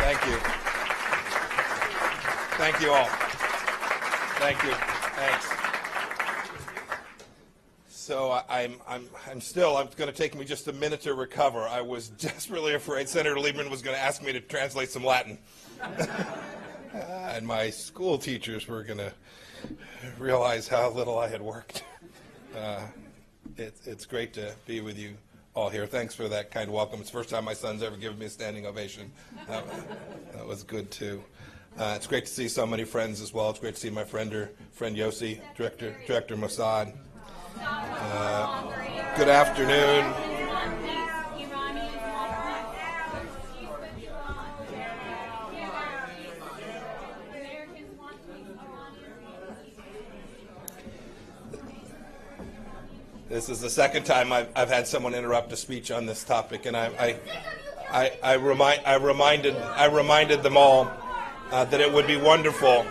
Thank you. Thank you all. Thank you. Thanks. So it's going to take me just a minute to recover. I was desperately afraid Senator Lieberman was going to ask me to translate some Latin. And my school teachers were going to realize how little I had worked. It's great to be with you all here. Thanks for that kind welcome. It's the first time my son's ever given me a standing ovation. That was good, too. It's great to see so many friends as well. It's great to see my friend Yossi, Director Mossad. Good afternoon. This is the second time I've had someone interrupt a speech on this topic, and I reminded them all that it would be wonderful,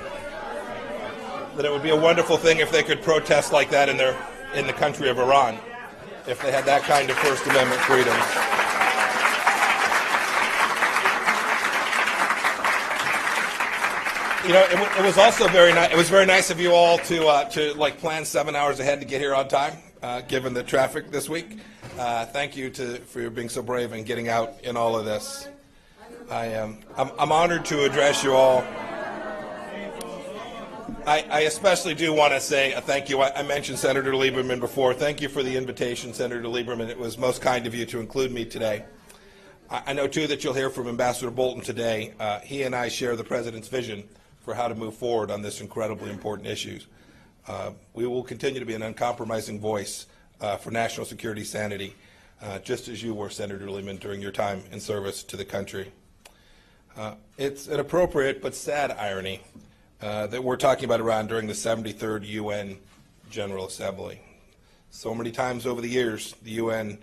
that it would be a wonderful thing if they could protest like that in the country of Iran, if they had that kind of First Amendment freedom. You know, it was also very nice. It was very nice of you all to plan 7 hours ahead to get here on time, given the traffic this week. Thank you for being so brave and getting out in all of this. I'm honored to address you all. I especially do want to say a thank you. I mentioned Senator Lieberman before. Thank you for the invitation, Senator Lieberman. It was most kind of you to include me today. I know, too, that you'll hear from Ambassador Bolton today. He and I share the President's vision for how to move forward on this incredibly important issue. We will continue to be an uncompromising voice for national security sanity, just as you were, Senator Lieberman, during your time in service to the country. It's an appropriate but sad irony that we're talking about Iran during the 73rd UN General Assembly. So many times over the years, during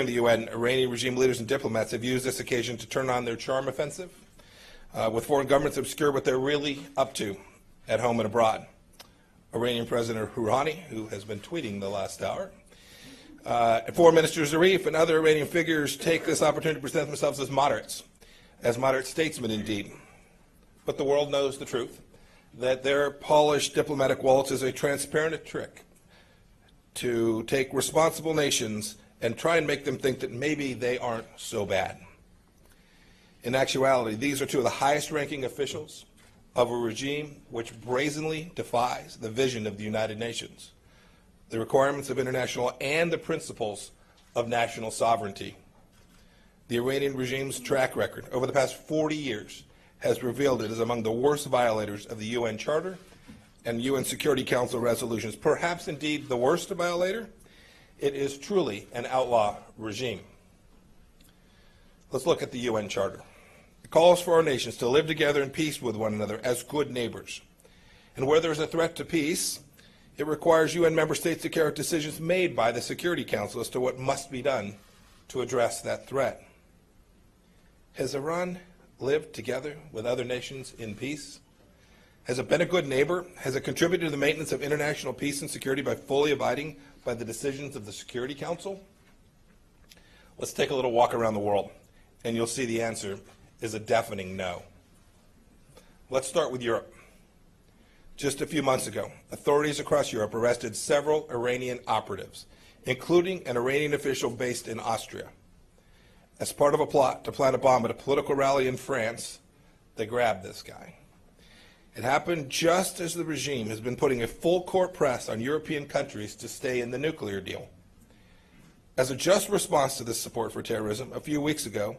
the UN, Iranian regime leaders and diplomats have used this occasion to turn on their charm offensive, with foreign governments obscure what they're really up to at home and abroad. Iranian President Rouhani, who has been tweeting the last hour, and Foreign Minister Zarif and other Iranian figures take this opportunity to present themselves as moderate statesmen indeed. But the world knows the truth, that their polished diplomatic wallets is a transparent trick to take responsible nations and try and make them think that maybe they aren't so bad. In actuality, these are two of the highest-ranking officials of a regime which brazenly defies the vision of the United Nations, the requirements of international law, and the principles of national sovereignty. The Iranian regime's track record over the past 40 years has revealed it is among the worst violators of the UN Charter and UN Security Council resolutions. Perhaps indeed the worst violator. It is truly an outlaw regime. Let's look at the UN Charter. It calls for our nations to live together in peace with one another as good neighbors. And where there is a threat to peace, it requires UN member states to carry out decisions made by the Security Council as to what must be done to address that threat. Has Iran lived together with other nations in peace? Has it been a good neighbor? Has it contributed to the maintenance of international peace and security by fully abiding by the decisions of the Security Council? Let's take a little walk around the world, and you'll see the answer is a deafening no. Let's start with Europe. Just a few months ago, authorities across Europe arrested several Iranian operatives, including an Iranian official based in Austria. As part of a plot to plant a bomb at a political rally in France, they grabbed this guy. It happened just as the regime has been putting a full court press on European countries to stay in the nuclear deal. As a just response to this support for terrorism, a few weeks ago,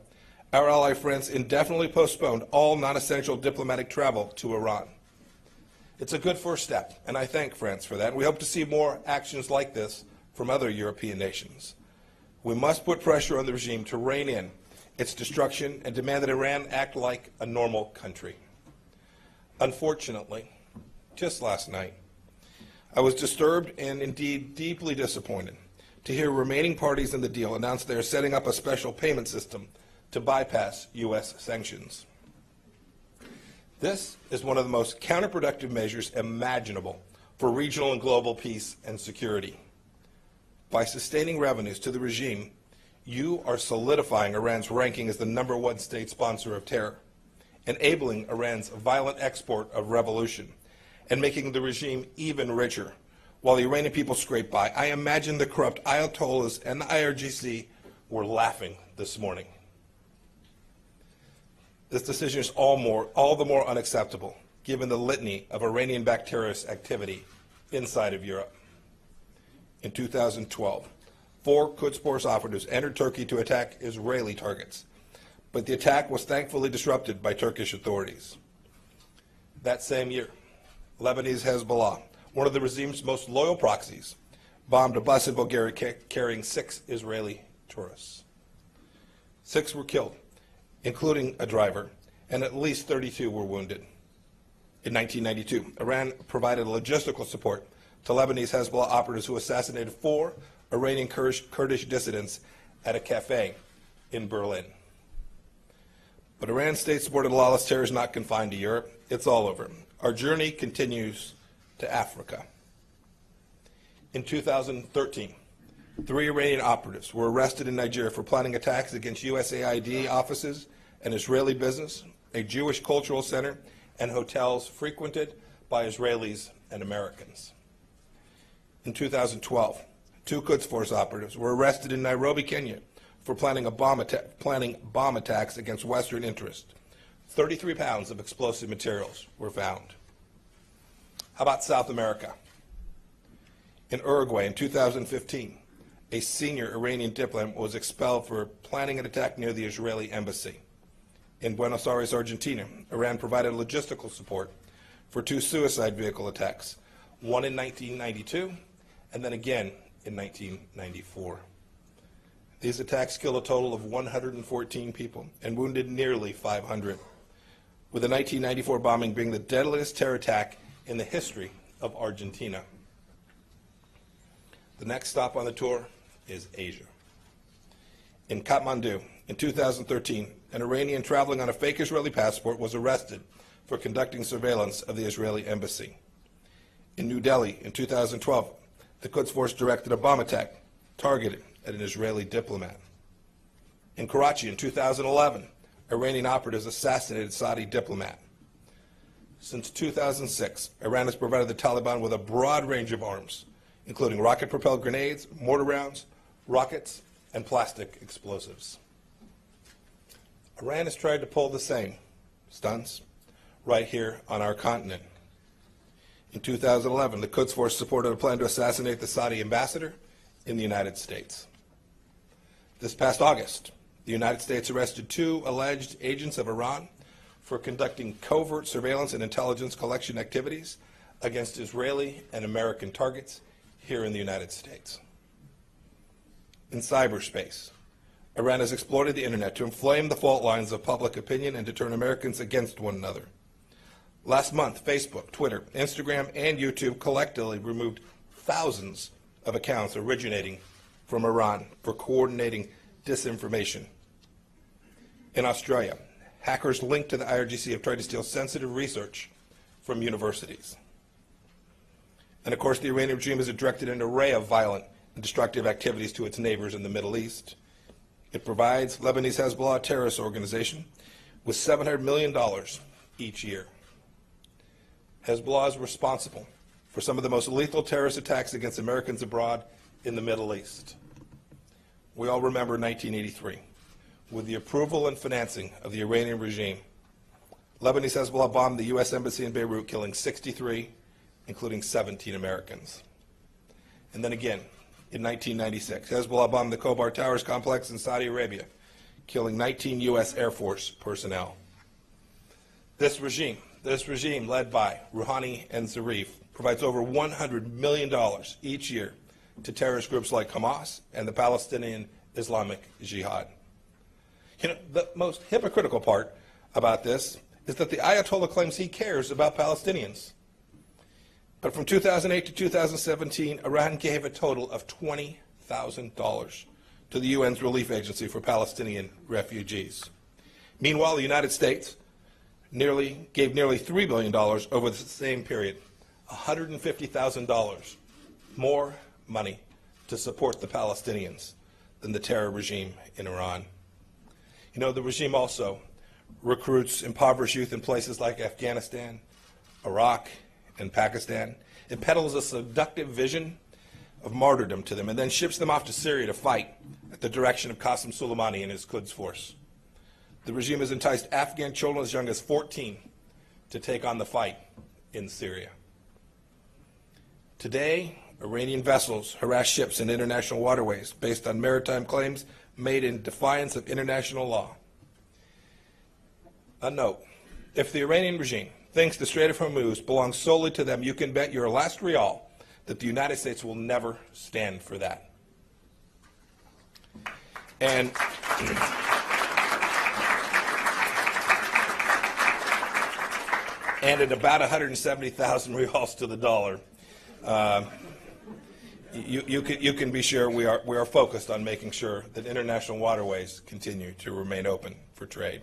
our ally France indefinitely postponed all non-essential diplomatic travel to Iran. It's a good first step, and I thank France for that. We hope to see more actions like this from other European nations. We must put pressure on the regime to rein in its destruction and demand that Iran act like a normal country. Unfortunately, just last night, I was disturbed and indeed deeply disappointed to hear remaining parties in the deal announce they are setting up a special payment system to bypass U.S. sanctions. This is one of the most counterproductive measures imaginable for regional and global peace and security. By sustaining revenues to the regime, You are solidifying Iran's ranking as the #1 state sponsor of terror, enabling Iran's violent export of revolution, and making the regime even richer, while the Iranian people scrape by. I imagine the corrupt Ayatollahs and the IRGC were laughing this morning. This decision is all the more unacceptable, given the litany of Iranian-backed terrorist activity inside of Europe. In 2012, 4 Quds Force operatives entered Turkey to attack Israeli targets, but the attack was thankfully disrupted by Turkish authorities. That same year, Lebanese Hezbollah, one of the regime's most loyal proxies, bombed a bus in Bulgaria carrying 6 Israeli tourists. 6 were killed, including a driver, and at least 32 were wounded. In 1992, Iran provided logistical support to Lebanese Hezbollah operatives who assassinated 4 Iranian Kurdish dissidents at a cafe in Berlin. But Iran's state-supported lawless terror is not confined to Europe. It's all over. Our journey continues to Africa. In 2013, 3 Iranian operatives were arrested in Nigeria for planning attacks against USAID offices, an Israeli business, a Jewish cultural center, and hotels frequented by Israelis and Americans. In 2012, 2 Quds Force operatives were arrested in Nairobi, Kenya, for planning bomb attacks against Western interests. 33 pounds of explosive materials were found. How about South America? In Uruguay in 2015, a senior Iranian diplomat was expelled for planning an attack near the Israeli embassy. In Buenos Aires, Argentina, Iran provided logistical support for 2 suicide vehicle attacks, one in 1992 and then again in 1994. These attacks killed a total of 114 people and wounded nearly 500, with the 1994 bombing being the deadliest terror attack in the history of Argentina. The next stop on the tour is Asia. In Kathmandu, in 2013, an Iranian traveling on a fake Israeli passport was arrested for conducting surveillance of the Israeli embassy. In New Delhi, in 2012, the Quds Force directed a bomb attack targeted at an Israeli diplomat. In Karachi, in 2011, Iranian operatives assassinated a Saudi diplomat. Since 2006, Iran has provided the Taliban with a broad range of arms, including rocket-propelled grenades, mortar rounds, rockets, and plastic explosives. Iran has tried to pull the same stunts right here on our continent. In 2011, the Quds Force supported a plan to assassinate the Saudi ambassador in the United States. This past August, the United States arrested 2 alleged agents of Iran for conducting covert surveillance and intelligence collection activities against Israeli and American targets here in the United States. In cyberspace, Iran has exploited the internet to inflame the fault lines of public opinion and to turn Americans against one another. Last month, Facebook, Twitter, Instagram, and YouTube collectively removed thousands of accounts originating from Iran for coordinating disinformation. In Australia, hackers linked to the IRGC have tried to steal sensitive research from universities. And of course, the Iranian regime has directed an array of violent and destructive activities to its neighbors in the Middle East. It provides Lebanese Hezbollah, a terrorist organization, with $700 million each year. Hezbollah is responsible for some of the most lethal terrorist attacks against Americans abroad in the Middle East. We all remember 1983, with the approval and financing of the Iranian regime. Lebanese Hezbollah bombed the U.S. Embassy in Beirut, killing 63, including 17 Americans. And then again, in 1996, Hezbollah bombed the Khobar Towers complex in Saudi Arabia, killing 19 U.S. Air Force personnel. This regime led by Rouhani and Zarif, provides over $100 million each year to terrorist groups like Hamas and the Palestinian Islamic Jihad. You know, the most hypocritical part about this is that the Ayatollah claims he cares about Palestinians. But from 2008 to 2017, Iran gave a total of $20,000 to the UN's relief agency for Palestinian refugees. Meanwhile, the United States gave nearly $3 billion over the same period, $150,000 more money to support the Palestinians. than the terror regime in Iran. You know, the regime also recruits impoverished youth in places like Afghanistan, Iraq, and Pakistan. It peddles a seductive vision of martyrdom to them and then ships them off to Syria to fight at the direction of Qasem Soleimani and his Quds force. The regime has enticed Afghan children as young as 14 to take on the fight in Syria. Today, Iranian vessels harass ships in international waterways based on maritime claims made in defiance of international law. A note, if the Iranian regime thinks the Strait of Hormuz belongs solely to them, you can bet your last rial that the United States will never stand for that. And at about 170,000 rials to the dollar, you can be sure we are focused on making sure that international waterways continue to remain open for trade.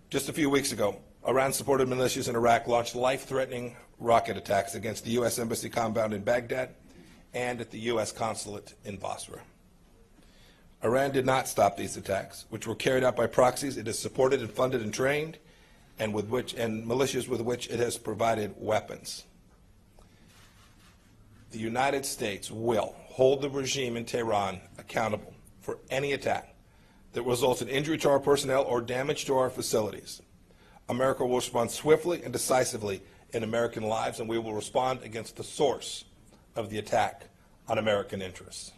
Just a few weeks ago, Iran-supported militias in Iraq launched life-threatening rocket attacks against the U.S. Embassy compound in Baghdad and at the U.S. consulate in Basra. Iran did not stop these attacks, which were carried out by proxies it has supported and funded and trained, and militias with which it has provided weapons. The United States will hold the regime in Tehran accountable for any attack that results in injury to our personnel or damage to our facilities. America will respond swiftly and decisively in American lives, and we will respond against the source of the attack on American interests.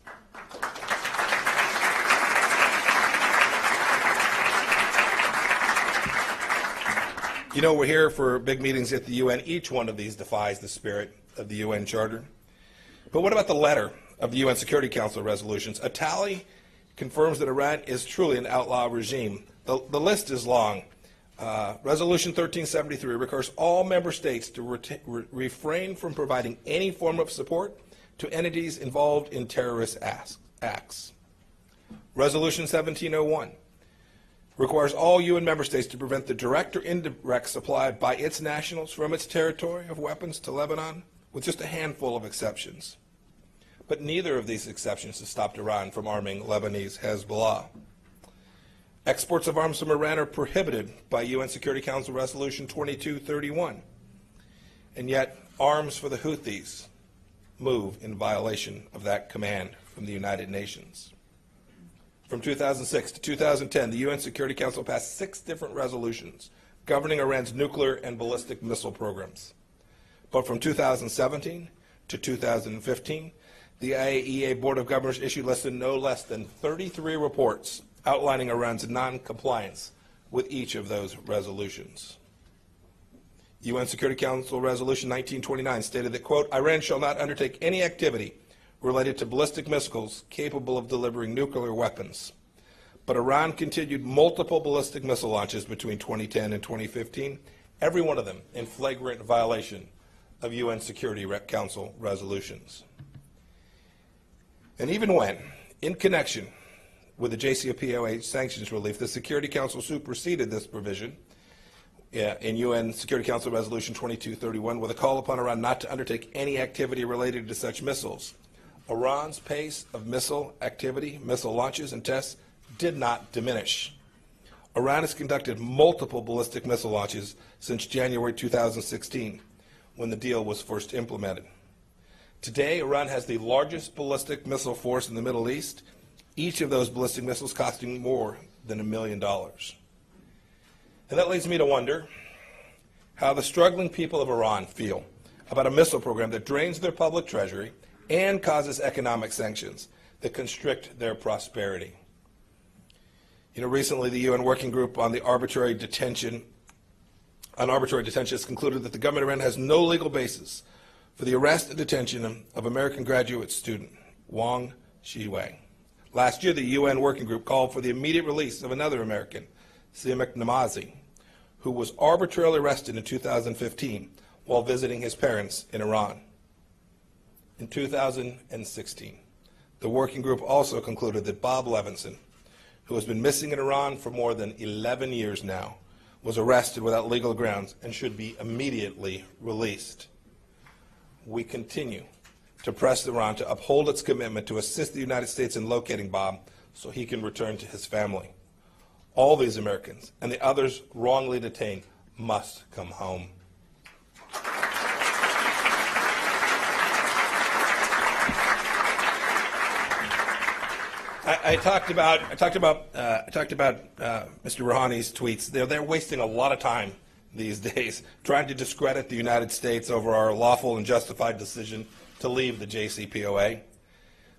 You know, we're here for big meetings at the UN. Each one of these defies the spirit of the UN Charter. But what about the letter of the UN Security Council resolutions? A tally confirms that Iran is truly an outlaw regime. The list is long. Resolution 1373 requires all member states to refrain from providing any form of support to entities involved in terrorist acts. Resolution 1701 requires all UN member states to prevent the direct or indirect supply by its nationals from its territory of weapons to Lebanon, with just a handful of exceptions. But neither of these exceptions has stopped Iran from arming Lebanese Hezbollah. Exports of arms from Iran are prohibited by UN Security Council Resolution 2231. And yet, arms for the Houthis move in violation of that command from the United Nations. From 2006 to 2010, the UN Security Council passed 6 different resolutions governing Iran's nuclear and ballistic missile programs. But from 2017 to 2015, the IAEA Board of Governors issued no less than 33 reports outlining Iran's non-compliance with each of those resolutions. UN Security Council Resolution 1929 stated that, quote, Iran shall not undertake any activity related to ballistic missiles capable of delivering nuclear weapons. But Iran continued multiple ballistic missile launches between 2010 and 2015, every one of them in flagrant violation of UN Security Council resolutions. And even when, in connection with the JCPOA sanctions relief, the Security Council superseded this provision in UN Security Council Resolution 2231 with a call upon Iran not to undertake any activity related to such missiles. Iran's pace of missile activity, missile launches and tests did not diminish. Iran has conducted multiple ballistic missile launches since January 2016, when the deal was first implemented. Today, Iran has the largest ballistic missile force in the Middle East, each of those ballistic missiles costing more than $1 million. And that leads me to wonder how the struggling people of Iran feel about a missile program that drains their public treasury and causes economic sanctions that constrict their prosperity. You know, recently the UN Working Group on arbitrary detention has concluded that the government of Iran has no legal basis for the arrest and detention of American graduate student Wang Shiwei. Last year, the UN Working Group called for the immediate release of another American, Siamak Namazi, who was arbitrarily arrested in 2015 while visiting his parents in Iran. In 2016, the Working Group also concluded that Bob Levinson, who has been missing in Iran for more than 11 years now, was arrested without legal grounds and should be immediately released. We continue to press Iran to uphold its commitment to assist the United States in locating Bob so he can return to his family. All these Americans and the others wrongly detained must come home. I talked about Mr. Rouhani's tweets. They're wasting a lot of time these days trying to discredit the United States over our lawful and justified decision to leave the JCPOA.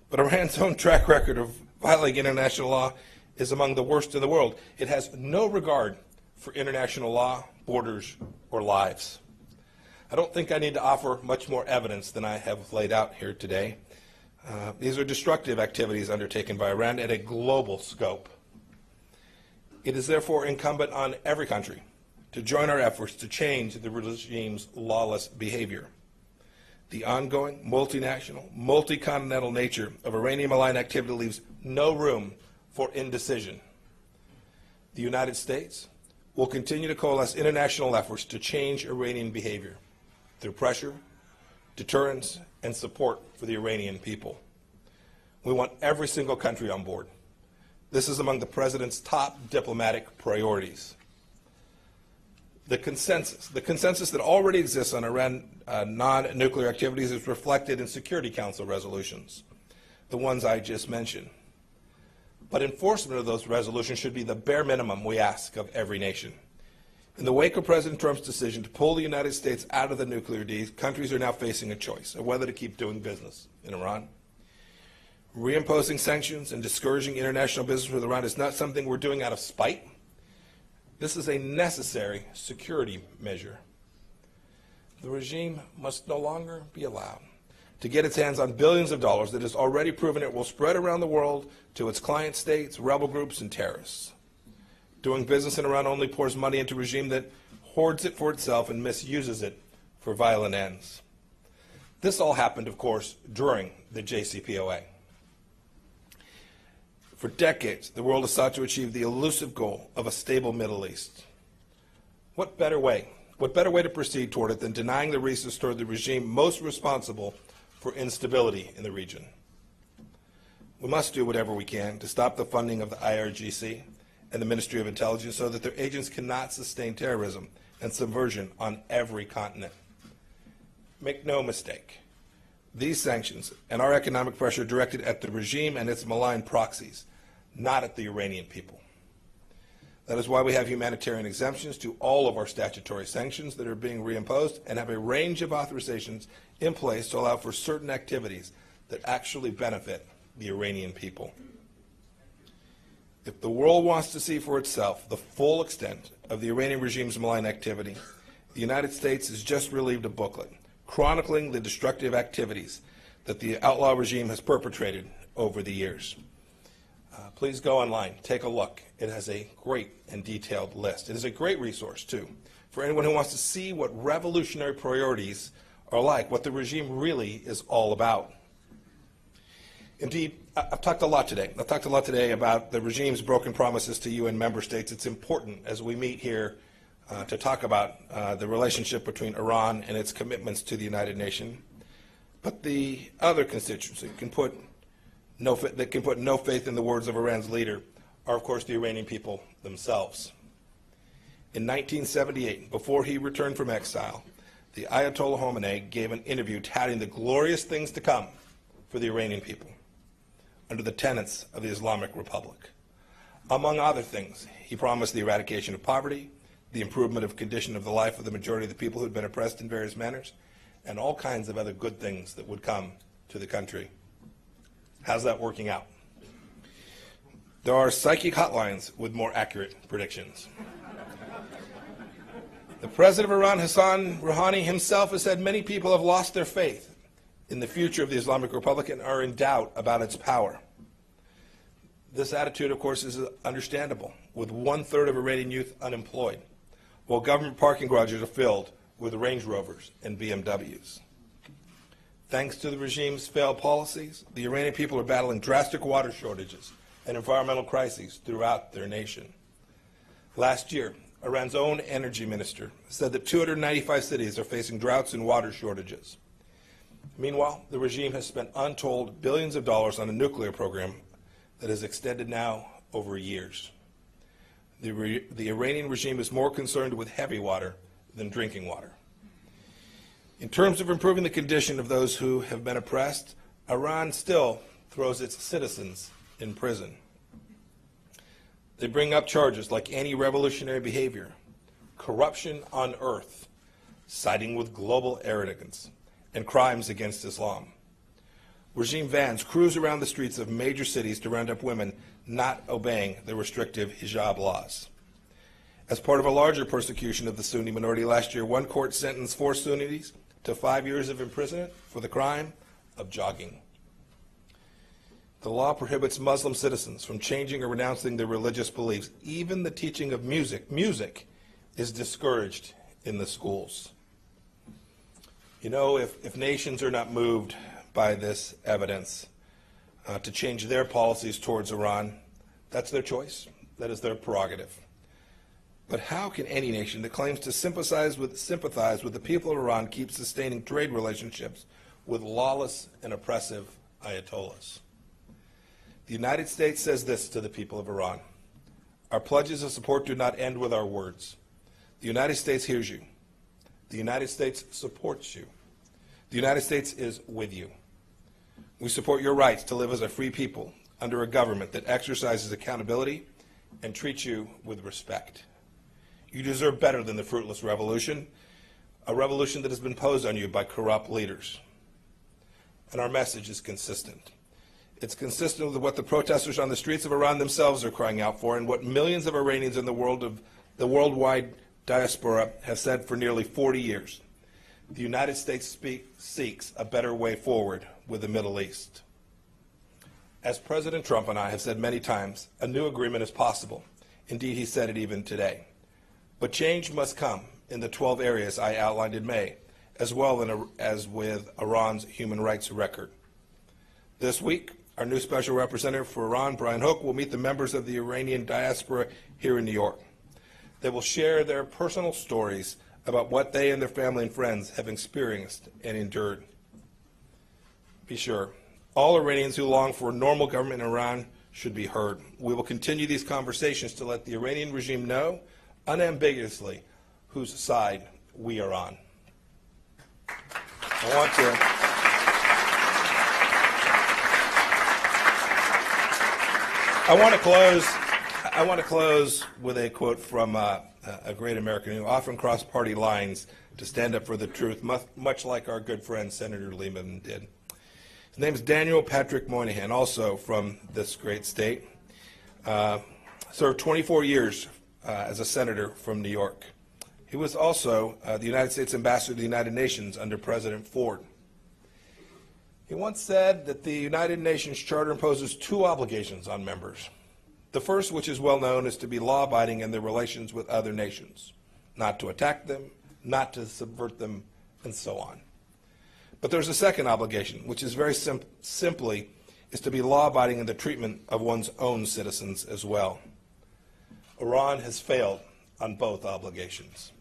But Iran's own track record of violating international law is among the worst in the world. It has no regard for international law, borders, or lives. I don't think I need to offer much more evidence than I have laid out here today. These are destructive activities undertaken by Iran at a global scope. It is therefore incumbent on every country to join our efforts to change the regime's lawless behavior. The ongoing, multinational, multi-continental nature of Iranian malign activity leaves no room for indecision. The United States will continue to coalesce international efforts to change Iranian behavior through pressure, deterrence, and support for the Iranian people. We want every single country on board. This is among the President's top diplomatic priorities. The consensus that already exists on Iran non-nuclear activities is reflected in Security Council resolutions, the ones I just mentioned. But enforcement of those resolutions should be the bare minimum we ask of every nation. In the wake of President Trump's decision to pull the United States out of the nuclear deal, countries are now facing a choice of whether to keep doing business in Iran. Reimposing sanctions and discouraging international business with Iran is not something we're doing out of spite. This is a necessary security measure. The regime must no longer be allowed to get its hands on billions of dollars that has already proven it will spread around the world to its client states, rebel groups, and terrorists. Doing business in Iran only pours money into a regime that hoards it for itself and misuses it for violent ends. This all happened, of course, during the JCPOA. For decades, the world has sought to achieve the elusive goal of a stable Middle East. What better way to proceed toward it than denying the resources toward the regime most responsible for instability in the region? We must do whatever we can to stop the funding of the IRGC and the Ministry of Intelligence so that their agents cannot sustain terrorism and subversion on every continent. Make no mistake, these sanctions and our economic pressure are directed at the regime and its malign proxies, not at the Iranian people. That is why we have humanitarian exemptions to all of our statutory sanctions that are being reimposed and have a range of authorizations in place to allow for certain activities that actually benefit the Iranian people. If the world wants to see for itself the full extent of the Iranian regime's malign activity, the United States has just released a booklet chronicling the destructive activities that the outlaw regime has perpetrated over the years. Please go online, take a look. It has a great and detailed list. It is a great resource, too, for anyone who wants to see what revolutionary priorities are like, what the regime really is all about. Indeed, I've talked a lot today. I've talked a lot today about the regime's broken promises to UN member states. It's important as we meet here to talk about the relationship between Iran and its commitments to the United Nations. But the other constituency that can put no faith in the words of Iran's leader are, of course, the Iranian people themselves. In 1978, before he returned from exile, the Ayatollah Khomeini gave an interview touting the glorious things to come for the Iranian people under the tenets of the Islamic Republic. Among other things, he promised the eradication of poverty, the improvement of condition of the life of the majority of the people who had been oppressed in various manners, and all kinds of other good things that would come to the country. How's that working out? There are psychic hotlines with more accurate predictions. The president of Iran, Hassan Rouhani, himself has said many people have lost their faith in the future of the Islamic Republic and are in doubt about its power. This attitude, of course, is understandable, with 1/3 of Iranian youth unemployed, while government parking garages are filled with Range Rovers and BMWs. Thanks to the regime's failed policies, the Iranian people are battling drastic water shortages and environmental crises throughout their nation. Last year, Iran's own energy minister said that 295 cities are facing droughts and water shortages. Meanwhile, the regime has spent untold billions of dollars on a nuclear program that has extended now over years. The Iranian regime is more concerned with heavy water than drinking water. In terms of improving the condition of those who have been oppressed, Iran still throws its citizens in prison. They bring up charges like anti-revolutionary behavior, corruption on earth, siding with global arrogance, and crimes against Islam. Regime vans cruise around the streets of major cities to round up women not obeying the restrictive hijab laws. As part of a larger persecution of the Sunni minority last year, one court sentenced 4 Sunnis to 5 years of imprisonment for the crime of jogging. The law prohibits Muslim citizens from changing or renouncing their religious beliefs. Even the teaching of music is discouraged in the schools. You know, if nations are not moved by this evidence to change their policies towards Iran, that's their choice. That is their prerogative. But how can any nation that claims to sympathize with the people of Iran keep sustaining trade relationships with lawless and oppressive ayatollahs? The United States says this to the people of Iran: our pledges of support do not end with our words. The United States hears you. The United States supports you. The United States is with you. We support your rights to live as a free people under a government that exercises accountability and treats you with respect. You deserve better than the fruitless revolution, a revolution that has been imposed on you by corrupt leaders. And our message is consistent. It's consistent with what the protesters on the streets of Iran themselves are crying out for, and what millions of Iranians in the worldwide diaspora have said for nearly 40 years. The United States seeks a better way forward with the Middle East. As President Trump and I have said many times, a new agreement is possible. Indeed, he said it even today. But change must come in the 12 areas I outlined in May, as well as with Iran's human rights record. This week, our new Special Representative for Iran, Brian Hook, will meet the members of the Iranian diaspora here in New York. They will share their personal stories about what they and their family and friends have experienced and endured. Be sure, all Iranians who long for a normal government in Iran should be heard. We will continue these conversations to let the Iranian regime know unambiguously whose side we are on. I want to close with a quote from a great American who often crossed party lines to stand up for the truth, much like our good friend Senator Lehman did. His name is Daniel Patrick Moynihan, also from this great state. Served 24 years as a senator from New York. He was also the United States ambassador to the United Nations under President Ford. He once said that the United Nations Charter imposes 2 obligations on members. The first, which is well known, is to be law-abiding in their relations with other nations, not to attack them, not to subvert them, and so on. But there's a second obligation, which is very simply is to be law-abiding in the treatment of one's own citizens as well. Iran has failed on both obligations.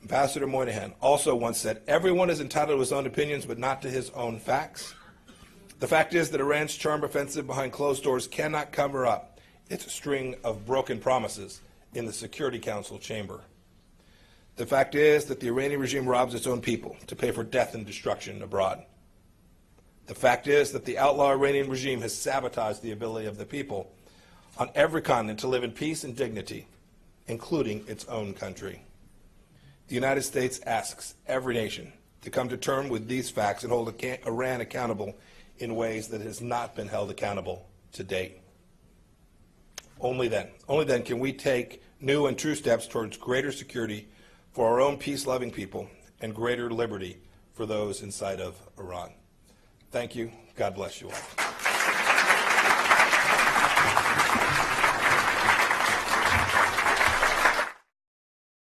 Ambassador Moynihan also once said, everyone is entitled to his own opinions, but not to his own facts. The fact is that Iran's charm offensive behind closed doors cannot cover up its string of broken promises in the Security Council chamber. The fact is that the Iranian regime robs its own people to pay for death and destruction abroad. The fact is that the outlaw Iranian regime has sabotaged the ability of the people on every continent to live in peace and dignity, including its own country. The United States asks every nation to come to terms with these facts and hold Iran accountable in ways that it has not been held accountable to date. Only then can we take new and true steps towards greater security for our own peace-loving people and greater liberty for those inside of Iran. Thank you. God bless you all.